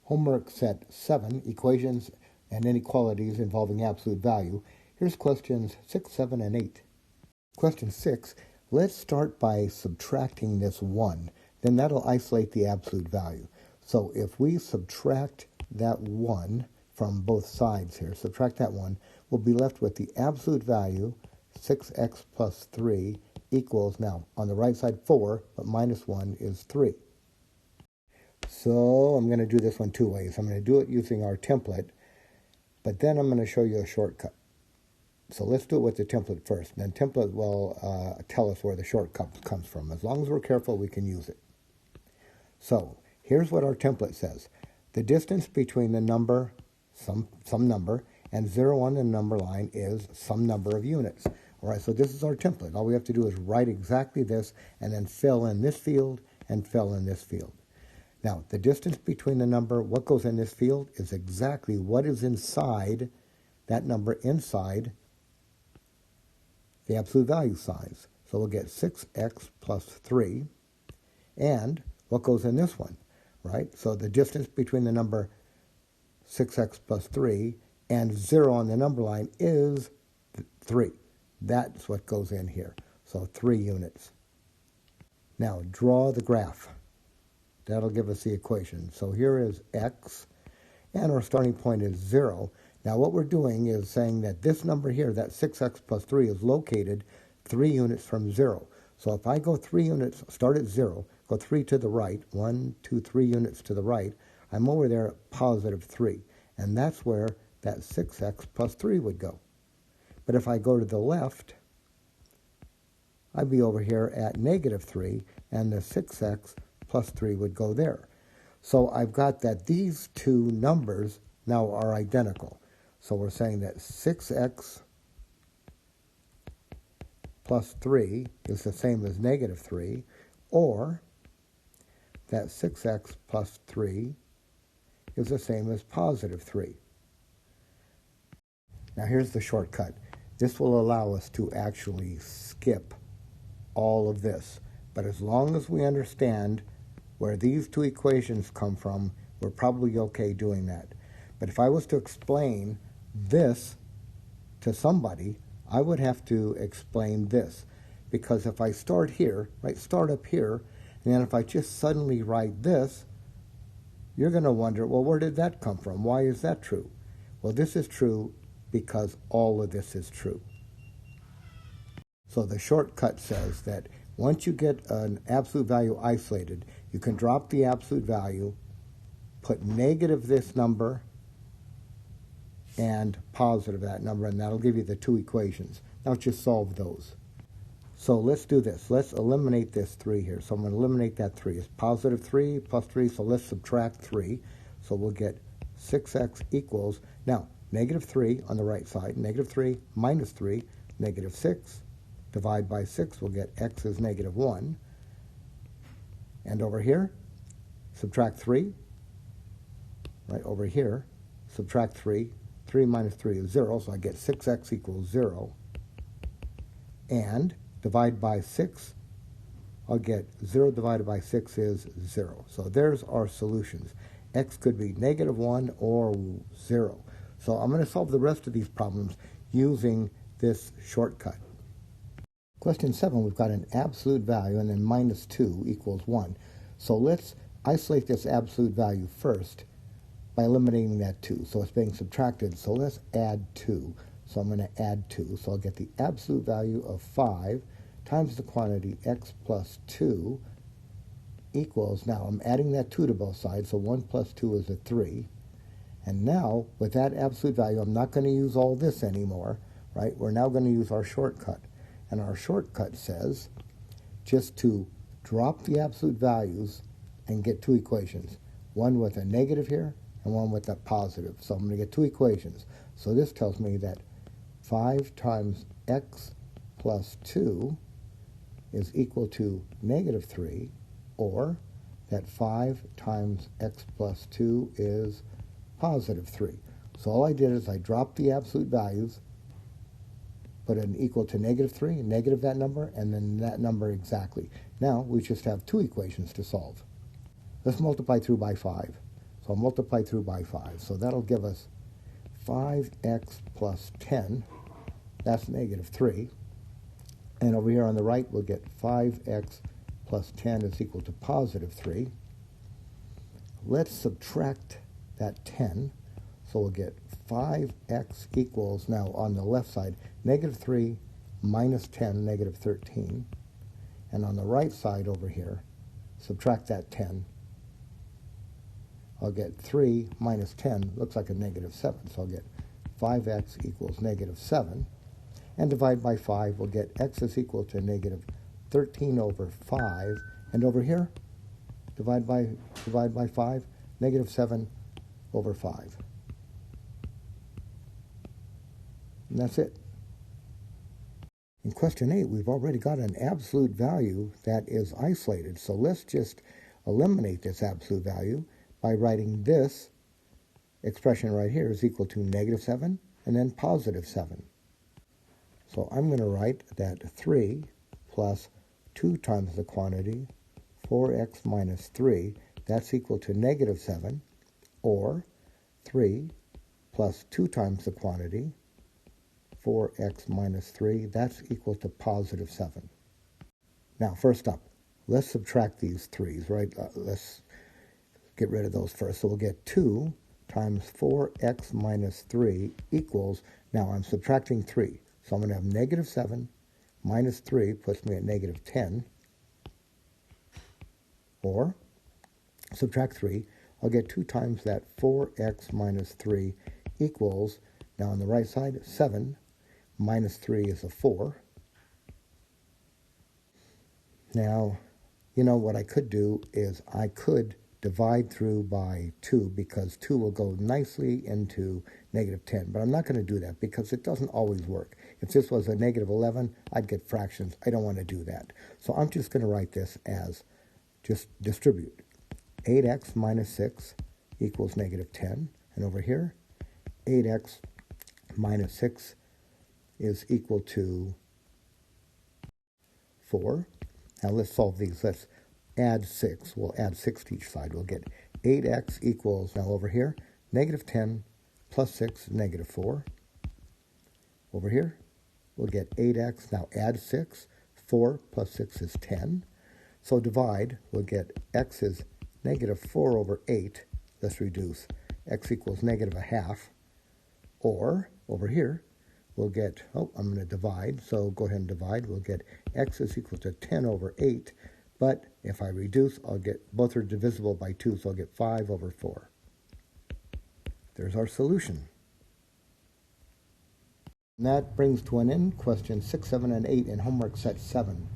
Homework set 7, equations and inequalities involving absolute value. Here's questions 6, 7, and 8. Question 6, let's start by subtracting this 1. Then that'll isolate the absolute value. So if we subtract that 1 from both sides here, subtract that 1, we'll be left with the absolute value, 6x plus 3 equals, now on the right side 4, but minus 1 is 3. So I'm going to do this one two ways. I'm going to do it using our template, but then I'm going to show you a shortcut. So let's do it with the template first. Then template will tell us where the shortcut comes from. As long as we're careful, we can use it. So here's what our template says. The distance between the number, some number, and 0 on the number line is some number of units. All right, so this is our template. All we have to do is write exactly this and then fill in this field and fill in this field. Now, the distance between the number, what goes in this field, is exactly what is inside that number inside the absolute value size. So we'll get 6x plus 3. And what goes in this one, right? So the distance between the number 6x plus 3 and 0 on the number line is 3. That's what goes in here. So 3 units. Now, draw the graph. That'll give us the equation. So here is x, and our starting point is 0. Now what we're doing is saying that this number here, that 6x plus 3, is located 3 units from 0. So if I go 3 units, start at 0, go 3 to the right, 1, 2, 3 units to the right, I'm over there at positive 3. And that's where that 6x plus 3 would go. But if I go to the left, I'd be over here at negative 3, and the 6x plus 3 would go there. So I've got that these two numbers now are identical. So we're saying that 6x plus 3 is the same as negative 3, or that 6x plus 3 is the same as positive 3. Now here's the shortcut. This will allow us to actually skip all of this. But as long as we understand where these two equations come from, we're probably okay doing that. But if I was to explain this to somebody, I would have to explain this. Because if I start here, right, start up here, and then if I just suddenly write this, you're going to wonder, well, where did that come from? Why is that true? Well, this is true because all of this is true. So the shortcut says that once you get an absolute value isolated, you can drop the absolute value, put negative this number, and positive that number, and that'll give you the two equations. Now just solve those. So let's do this. Let's eliminate this 3 here. So I'm going to eliminate that 3. It's positive 3 plus 3, so let's subtract 3. So we'll get 6x equals, now, negative 3 on the right side, negative 3 minus 3, negative 6. Divide by 6, we'll get x is negative 1. And over here, subtract 3. Right over here, subtract 3. 3 minus 3 is 0, so I get 6x equals 0. And divide by 6, I'll get 0 divided by 6 is 0. So there's our solutions. X could be negative 1 or 0. So I'm going to solve the rest of these problems using this shortcut. Question 7, we've got an absolute value, and then minus 2 equals 1. So let's isolate this absolute value first by eliminating that 2. So it's being subtracted, so let's add 2. So I'm going to add 2. So I'll get the absolute value of 5 times the quantity x plus 2 equals, now I'm adding that 2 to both sides, so 1 plus 2 is a 3. And now, with that absolute value, I'm not going to use all this anymore, right? We're now going to use our shortcut. And our shortcut says just to drop the absolute values and get two equations. One with a negative here and one with a positive. So I'm going to get two equations. So this tells me that 5 times x plus 2 is equal to negative 3, or that 5 times x plus 2 is positive 3. So all I did is I dropped the absolute values, put an equal to negative 3, negative that number, and then that number exactly. Now we just have two equations to solve. Let's multiply through by 5. So I'll multiply through by 5. So that'll give us 5x plus 10. That's negative 3. And over here on the right, we'll get 5x plus 10 is equal to positive 3. Let's subtract that 10. So we'll get 5x equals, now on the left side, negative 3 minus 10, negative 13. And on the right side over here, subtract that 10. I'll get 3 minus 10, looks like a negative 7. So I'll get 5x equals negative 7. And divide by 5, we'll get x is equal to negative 13 over 5. And over here, divide by 5, negative 7 over 5. And that's it. In question 8, we've already got an absolute value that is isolated. So let's just eliminate this absolute value by writing this expression right here is equal to negative 7 and then positive 7. So I'm going to write that 3 plus 2 times the quantity, 4x minus 3, that's equal to negative 7, or 3 plus 2 times the quantity, 4x minus 3, that's equal to positive 7. Now, first up, let's subtract these 3's, right? Let's get rid of those first. So we'll get 2 times 4x minus 3 equals, now I'm subtracting 3. So I'm going to have negative 7 minus 3 puts me at negative 10. Or, subtract 3, I'll get 2 times that 4x minus 3 equals, now on the right side, 7 minus 3 is a 4. Now, you know, what I could do is I could divide through by 2 because 2 will go nicely into negative 10. But I'm not going to do that because it doesn't always work. If this was a negative 11, I'd get fractions. I don't want to do that. So I'm just going to write this as just distribute. 8x minus 6 equals negative 10. And over here, 8x minus 6 is equal to 4. Now let's solve these. Let's add 6. We'll add 6 to each side. We'll get 8x equals, now over here, negative 10 plus 6 is negative 4. Over here, we'll get 8x. Now add 6. 4 plus 6 is 10. So divide, we'll get x is negative 4 over 8. Let's reduce. X equals negative a half. Or, over here, we'll get, I'm going to divide, so go ahead and divide. We'll get x is equal to 10 over 8, but if I reduce, I'll get, both are divisible by 2, so I'll get 5 over 4. There's our solution. And that brings to an end question 6, 7, and 8 in homework set 7.